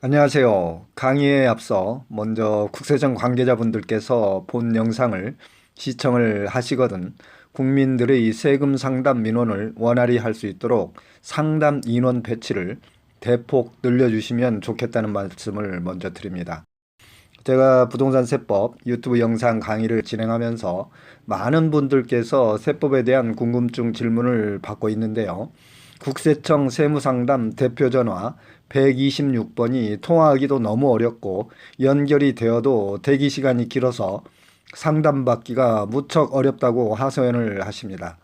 안녕하세요. 강의에 앞서 먼저 국세청 관계자분들께서 본 영상을 시청을 하시거든 국민들의 세금 상담 민원을 원활히 할 수 있도록 상담 인원 배치를 대폭 늘려주시면 좋겠다는 말씀을 먼저 드립니다. 제가 부동산 세법 유튜브 영상 강의를 진행하면서 많은 분들께서 세법에 대한 궁금증 질문을 받고 있는데요. 국세청 세무상담 대표전화 126번이 통화하기도 너무 어렵고 연결이 되어도 대기 시간이 길어서 상담받기가 무척 어렵다고 하소연을 하십니다.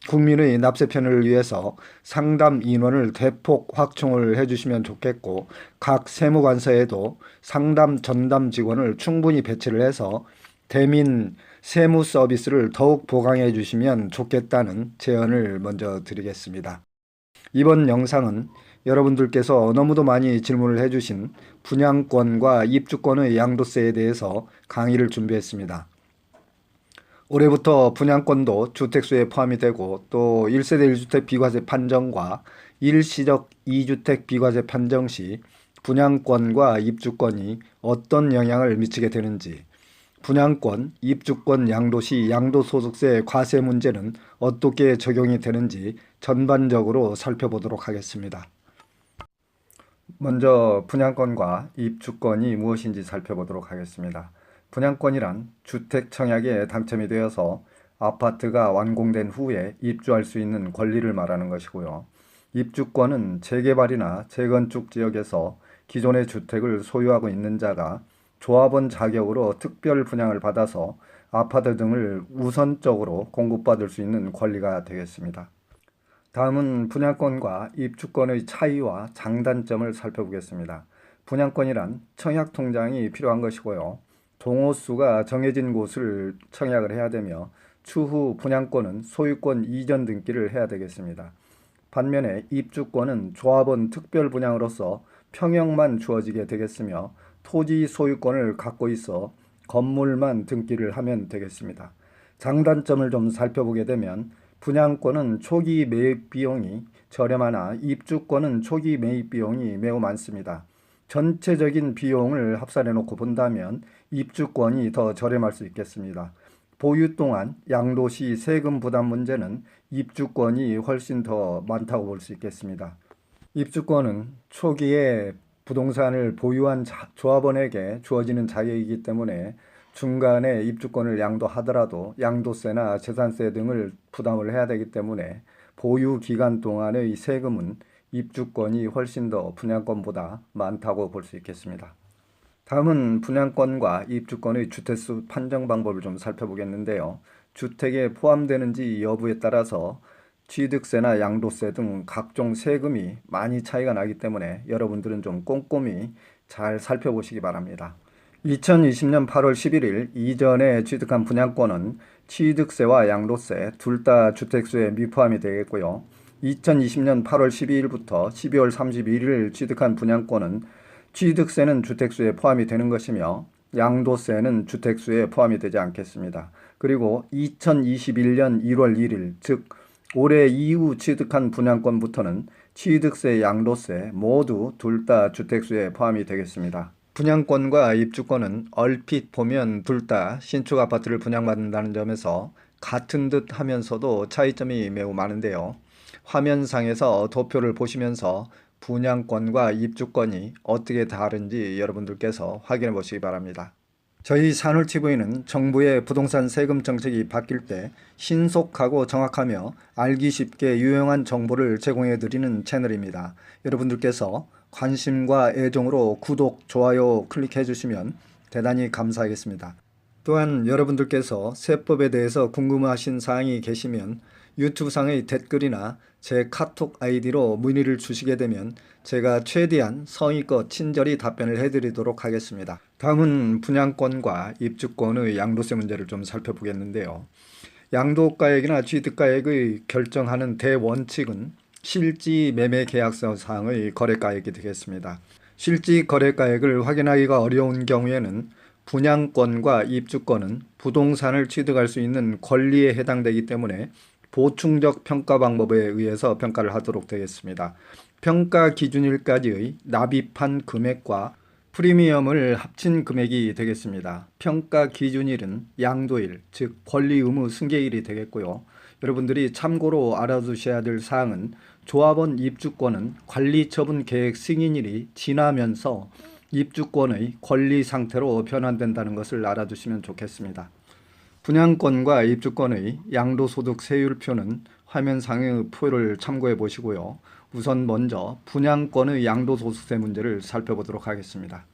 국민의 납세편을 위해서 상담 인원을 대폭 확충을 해주시면 좋겠고 각 세무관서에도 상담 전담 직원을 충분히 배치를 해서 대민 세무 서비스를 더욱 보강해 주시면 좋겠다는 제언을 먼저 드리겠습니다. 이번 영상은 여러분들께서 너무도 많이 질문을 해주신 분양권과 입주권의 양도세에 대해서 강의를 준비했습니다. 올해부터 분양권도 주택수에 포함이 되고 또 1세대 1주택 비과세 판정과 일시적 2주택 비과세 판정 시 분양권과 입주권이 어떤 영향을 미치게 되는지, 분양권, 입주권 양도시 양도소득세 과세 문제는 어떻게 적용이 되는지 전반적으로 살펴보도록 하겠습니다. 먼저 분양권과 입주권이 무엇인지 살펴보도록 하겠습니다. 분양권이란 주택 청약에 당첨이 되어서 아파트가 완공된 후에 입주할 수 있는 권리를 말하는 것이고요. 입주권은 재개발이나 재건축 지역에서 기존의 주택을 소유하고 있는 자가 조합원 자격으로 특별 분양을 받아서 아파트 등을 우선적으로 공급받을 수 있는 권리가 되겠습니다. 다음은 분양권과 입주권의 차이와 장단점을 살펴보겠습니다. 분양권이란 청약 통장이 필요한 것이고요. 동호수가 정해진 곳을 청약을 해야 되며 추후 분양권은 소유권 이전 등기를 해야 되겠습니다. 반면에 입주권은 조합원 특별 분양으로서 평형만 주어지게 되겠으며 토지 소유권을 갖고 있어 건물만 등기를 하면 되겠습니다. 장단점을 좀 살펴보게 되면 분양권은 초기 매입 비용이 저렴하나 입주권은 초기 매입 비용이 매우 많습니다. 전체적인 비용을 합산해 놓고 본다면 입주권이 더 저렴할 수 있겠습니다. 보유 동안 양도시 세금 부담 문제는 입주권이 훨씬 더 많다고 볼 수 있겠습니다. 입주권은 초기에 부동산을 보유한 조합원에게 주어지는 자격이기 때문에 중간에 입주권을 양도하더라도 양도세나 재산세 등을 부담을 해야 되기 때문에 보유 기간 동안의 세금은 입주권이 훨씬 더 분양권보다 많다고 볼 수 있겠습니다. 다음은 분양권과 입주권의 주택수 판정 방법을 좀 살펴보겠는데요. 주택에 포함되는지 여부에 따라서 취득세나 양도세 등 각종 세금이 많이 차이가 나기 때문에 여러분들은 좀 꼼꼼히 잘 살펴보시기 바랍니다. 2020년 8월 11일 이전에 취득한 분양권은 취득세와 양도세 둘 다 주택수에 미포함이 되겠고요. 2020년 8월 12일부터 12월 31일 취득한 분양권은 취득세는 주택수에 포함이 되는 것이며 양도세는 주택수에 포함이 되지 않겠습니다. 그리고 2021년 1월 1일, 즉 올해 이후 취득한 분양권부터는 취득세, 양도세 모두 둘 다 주택수에 포함이 되겠습니다. 분양권과 입주권은 얼핏 보면 둘 다 신축 아파트를 분양받는다는 점에서 같은 듯 하면서도 차이점이 매우 많은데요. 화면상에서 도표를 보시면서 분양권과 입주권이 어떻게 다른지 여러분들께서 확인해 보시기 바랍니다. 저희 산울TV는 정부의 부동산 세금 정책이 바뀔 때 신속하고 정확하며 알기 쉽게 유용한 정보를 제공해 드리는 채널입니다. 여러분들께서 관심과 애정으로 구독, 좋아요 클릭해 주시면 대단히 감사하겠습니다. 또한 여러분들께서 세법에 대해서 궁금하신 사항이 계시면 유튜브 상의 댓글이나 제 카톡 아이디로 문의를 주시게 되면 제가 최대한 성의껏 친절히 답변을 해드리도록 하겠습니다. 다음은 분양권과 입주권의 양도세 문제를 좀 살펴보겠는데요. 양도가액이나 취득가액의 결정하는 대원칙은 실지 매매 계약서상의 거래가액이 되겠습니다. 실지 거래가액을 확인하기가 어려운 경우에는 분양권과 입주권은 부동산을 취득할 수 있는 권리에 해당되기 때문에 보충적 평가 방법에 의해서 평가를 하도록 되겠습니다. 평가 기준일까지의 납입한 금액과 프리미엄을 합친 금액이 되겠습니다. 평가 기준일은 양도일, 즉 권리 의무 승계일이 되겠고요. 여러분들이 참고로 알아두셔야 될 사항은 조합원 입주권은 관리처분 계획 승인일이 지나면서 입주권의 권리 상태로 변환된다는 것을 알아두시면 좋겠습니다. 분양권과 입주권의 양도소득 세율표는 화면상의 표를 참고해 보시고요. 우선 먼저 분양권의 양도소득세 문제를 살펴보도록 하겠습니다.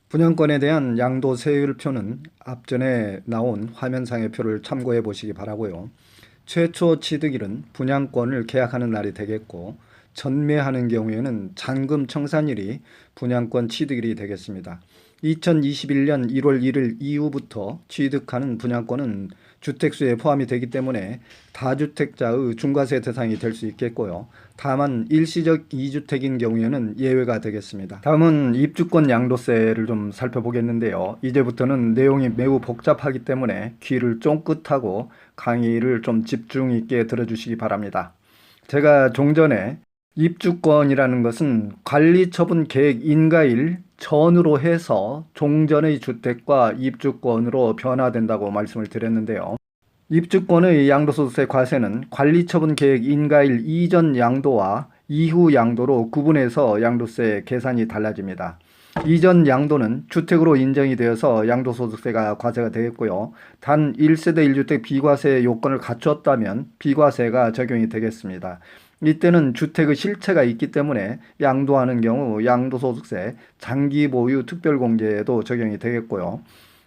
분양권에 대한 양도세율표는 앞전에 나온 화면상의 표를 참고해 보시기 바라고요. 최초 취득일은 분양권을 계약하는 날이 되겠고 전매하는 경우에는 잔금 청산일이 분양권 취득일이 되겠습니다. 2021년 1월 1일 이후부터 취득하는 분양권은 주택수에 포함이 되기 때문에 다주택자의 중과세 대상이 될 수 있겠고요. 다만 일시적 2주택인 경우에는 예외가 되겠습니다. 다음은 입주권 양도세를 좀 살펴보겠는데요. 이제부터는 내용이 매우 복잡하기 때문에 귀를 쫑긋하고 강의를 좀 집중 있게 들어주시기 바랍니다. 제가 종전에 입주권이라는 것은 관리처분 계획 인가일 전으로 해서 종전의 주택과 입주권으로 변화된다고 말씀을 드렸는데요. 입주권의 양도소득세 과세는 관리처분 계획 인가일 이전 양도와 이후 양도로 구분해서 양도세 계산이 달라집니다. 이전 양도는 주택으로 인정이 되어서 양도소득세가 과세가 되겠고요. 단 1세대 1주택 비과세 요건을 갖췄다면 비과세가 적용이 되겠습니다. 이때는 주택의 실체가 있기 때문에 양도하는 경우 양도소득세 장기보유 특별공제에도 적용이 되겠고요.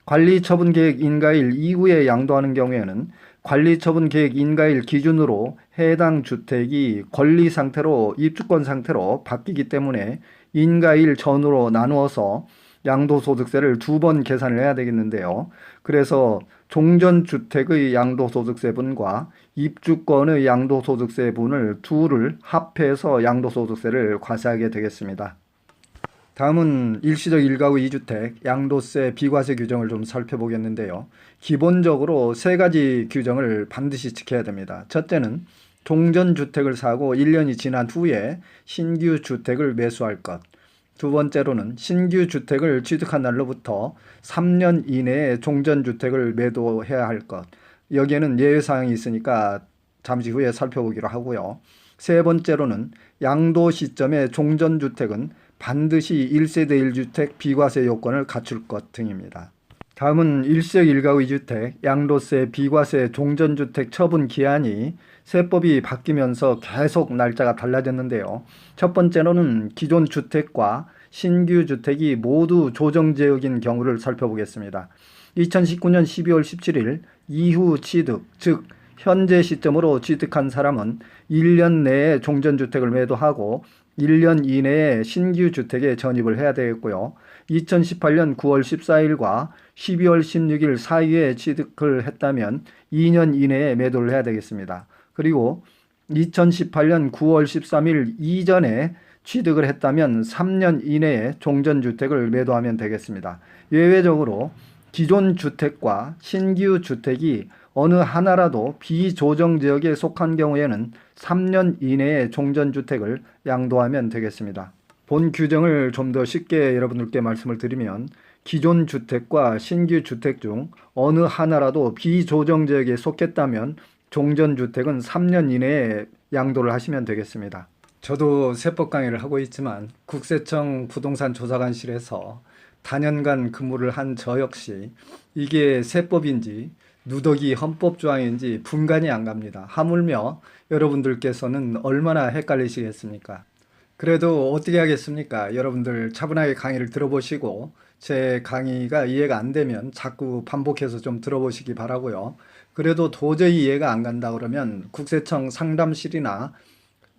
관리처분계획 인가일 이후에 양도하는 경우에는 관리처분계획 인가일 기준으로 해당 주택이 권리상태로 입주권 상태로 바뀌기 때문에 인가일 전으로 나누어서 양도소득세를 2번 계산을 해야 되겠는데요. 그래서 종전주택의 양도소득세분과 입주권의 양도소득세분을 둘을 합해서 양도소득세를 과세하게 되겠습니다. 다음은 일시적 1가구 2주택 양도세 비과세 규정을 좀 살펴보겠는데요. 기본적으로 3가지 규정을 반드시 지켜야 됩니다. 첫째는 종전주택을 사고 1년이 지난 후에 신규 주택을 매수할 것. 두 번째로는 신규 주택을 취득한 날로부터 3년 이내에 종전주택을 매도해야 할 것. 여기에는 예외사항이 있으니까 잠시 후에 살펴보기로 하고요. 세 번째로는 양도 시점에 종전주택은 반드시 1세대 1주택 비과세 요건을 갖출 것 등입니다. 다음은 일시적 1가구 2주택 양도세 비과세 종전주택 처분 기한이 세법이 바뀌면서 계속 날짜가 달라졌는데요. 첫 번째로는 기존 주택과 신규 주택이 모두 조정지역인 경우를 살펴보겠습니다. 2019년 12월 17일 이후 취득, 즉 현재 시점으로 취득한 사람은 1년 내에 종전주택을 매도하고 1년 이내에 신규 주택에 전입을 해야 되겠고요. 2018년 9월 14일과 12월 16일 사이에 취득을 했다면 2년 이내에 매도를 해야 되겠습니다. 그리고 2018년 9월 13일 이전에 취득을 했다면 3년 이내에 종전주택을 매도하면 되겠습니다. 예외적으로 기존 주택과 신규 주택이 어느 하나라도 비조정지역에 속한 경우에는 3년 이내에 종전주택을 양도하면 되겠습니다. 본 규정을 좀 더 쉽게 여러분들께 말씀을 드리면 기존 주택과 신규 주택 중 어느 하나라도 비조정지역에 속했다면 종전주택은 3년 이내에 양도를 하시면 되겠습니다. 저도 세법 강의를 하고 있지만 국세청 부동산 조사관실에서 다년간 근무를 한 저 역시 이게 세법인지 누더기 헌법조항인지 분간이 안 갑니다. 하물며 여러분들께서는 얼마나 헷갈리시겠습니까? 그래도 어떻게 하겠습니까? 여러분들 차분하게 강의를 들어보시고 제 강의가 이해가 안 되면 자꾸 반복해서 좀 들어보시기 바라고요. 그래도 도저히 이해가 안 간다 그러면 국세청 상담실이나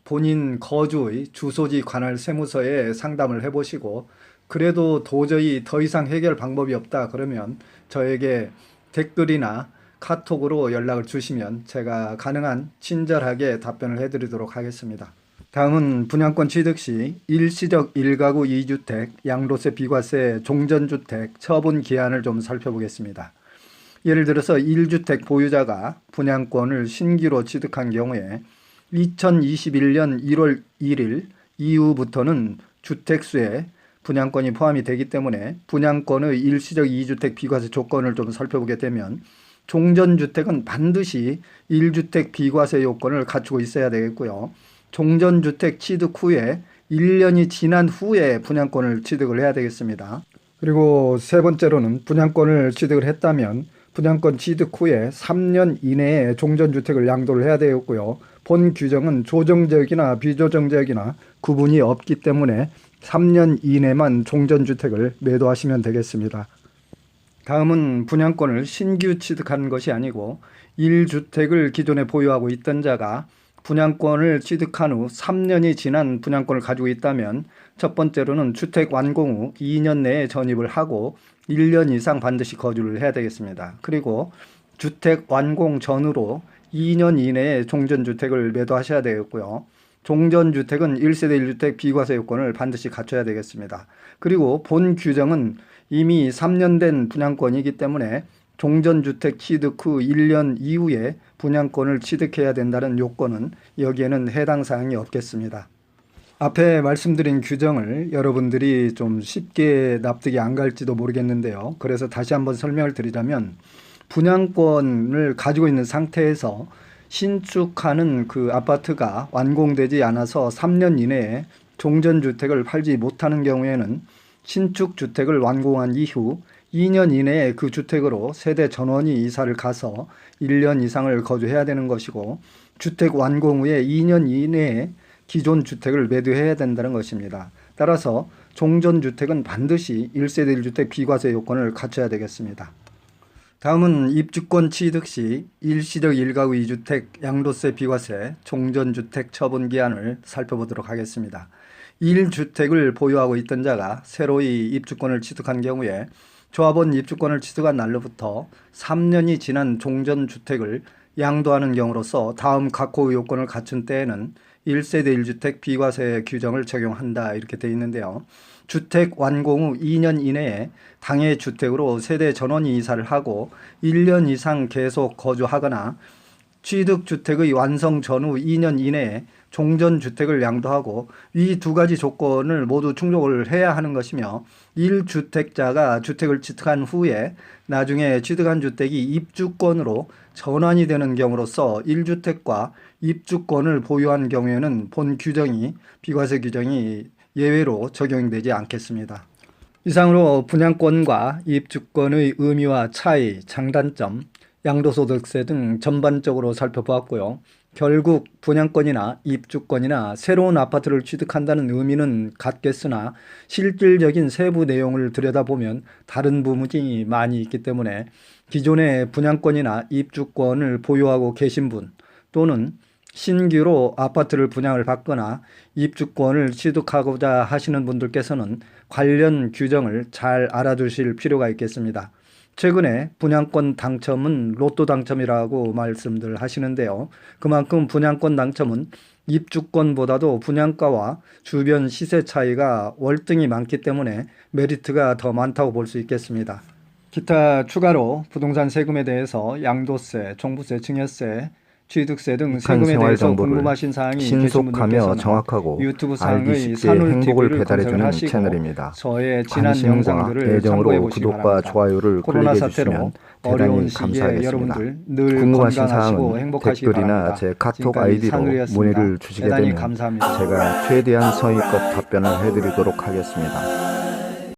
본인 거주의 주소지 관할 세무서에 상담을 해보시고 그래도 도저히 더 이상 해결 방법이 없다 그러면 저에게 댓글이나 카톡으로 연락을 주시면 제가 가능한 친절하게 답변을 해드리도록 하겠습니다. 다음은 분양권 취득 시 일시적 1가구 2주택 양도세 비과세 종전주택 처분 기한을 좀 살펴보겠습니다. 예를 들어서 1주택 보유자가 분양권을 신규로 취득한 경우에 2021년 1월 1일 이후부터는 주택수에 분양권이 포함이 되기 때문에 분양권의 일시적 2주택 비과세 조건을 좀 살펴보게 되면 종전주택은 반드시 1주택 비과세 요건을 갖추고 있어야 되겠고요. 종전주택 취득 후에 1년이 지난 후에 분양권을 취득을 해야 되겠습니다. 그리고 세 번째로는 분양권을 취득을 했다면 분양권 취득 후에 3년 이내에 종전주택을 양도를 해야 되겠고요. 본 규정은 조정지역이나 비조정지역이나 구분이 없기 때문에 3년 이내만 종전주택을 매도하시면 되겠습니다. 다음은 분양권을 신규 취득한 것이 아니고 1주택을 기존에 보유하고 있던 자가 분양권을 취득한 후 3년이 지난 분양권을 가지고 있다면 첫 번째로는 주택 완공 후 2년 내에 전입을 하고 1년 이상 반드시 거주를 해야 되겠습니다. 그리고 주택 완공 전후로 2년 이내에 종전주택을 매도하셔야 되겠고요. 종전주택은 1세대 1주택 비과세 요건을 반드시 갖춰야 되겠습니다. 그리고 본 규정은 이미 3년 된 분양권이기 때문에 종전주택 취득 후 1년 이후에 분양권을 취득해야 된다는 요건은 여기에는 해당 사항이 없겠습니다. 앞에 말씀드린 규정을 여러분들이 좀 쉽게 납득이 안 갈지도 모르겠는데요. 그래서 다시 한번 설명을 드리자면 분양권을 가지고 있는 상태에서 신축하는 그 아파트가 완공되지 않아서 3년 이내에 종전주택을 팔지 못하는 경우에는 신축주택을 완공한 이후 2년 이내에 그 주택으로 세대 전원이 이사를 가서 1년 이상을 거주해야 되는 것이고 주택 완공 후에 2년 이내에 기존 주택을 매도해야 된다는 것입니다. 따라서 종전주택은 반드시 1세대 1주택 비과세 요건을 갖춰야 되겠습니다. 다음은 입주권 취득 시 일시적 1가구 2주택 양도세 비과세 종전주택 처분기한을 살펴보도록 하겠습니다. 1주택을 보유하고 있던 자가 새로이 입주권을 취득한 경우에 조합원 입주권을 취득한 날로부터 3년이 지난 종전주택을 양도하는 경우로서 다음 각호 요건을 갖춘 때에는 1세대 1주택 비과세 규정을 적용한다 이렇게 되어 있는데요. 주택 완공 후 2년 이내에 당해 주택으로 세대 전원이 이사를 하고 1년 이상 계속 거주하거나 취득주택의 완성 전후 2년 이내에 종전주택을 양도하고 이 두 가지 조건을 모두 충족을 해야 하는 것이며 1주택자가 주택을 취득한 후에 나중에 취득한 주택이 입주권으로 전환이 되는 경우로서 1주택과 입주권을 보유한 경우에는 본 규정이 비과세 규정이 예외로 적용되지 않겠습니다. 이상으로 분양권과 입주권의 의미와 차이, 장단점, 양도소득세 등 전반적으로 살펴보았고요. 결국 분양권이나 입주권이나 새로운 아파트를 취득한다는 의미는 같겠으나 실질적인 세부 내용을 들여다보면 다른 부분이 많이 있기 때문에 기존의 분양권이나 입주권을 보유하고 계신 분 또는 신규로 아파트를 분양을 받거나 입주권을 취득하고자 하시는 분들께서는 관련 규정을 잘 알아두실 필요가 있겠습니다. 최근에 분양권 당첨은 로또 당첨이라고 말씀들 하시는데요. 그만큼 분양권 당첨은 입주권보다도 분양가와 주변 시세 차이가 월등히 많기 때문에 메리트가 더 많다고 볼 수 있겠습니다. 기타 추가로 부동산 세금에 대해서 양도세, 종부세, 증여세, 취득세 등 세금에 대해서 궁금하신 사항이 계신 분들께서는 정확하고 유튜브 알기 상의 쉽게 산울 행복을 TV를 배달해주는 검색하시고 채널입니다. 저의 지난 관심과 영상들을 애정으로 참고해 보시기 구독과 바랍니다. 좋아요를 코로나 클릭해 사태로 주시면 어려운 대단히 시기에 감사하겠습니다. 여러분들 늘 궁금하신 건강하시고 사항은 행복하시기 댓글이나 바랍니다. 제 카톡 지금까지 아이디로 산울이었습니다. 문의를 주시게 대단히 되면 감사합니다. 제가 최대한 성의껏 답변을 해드리도록 하겠습니다.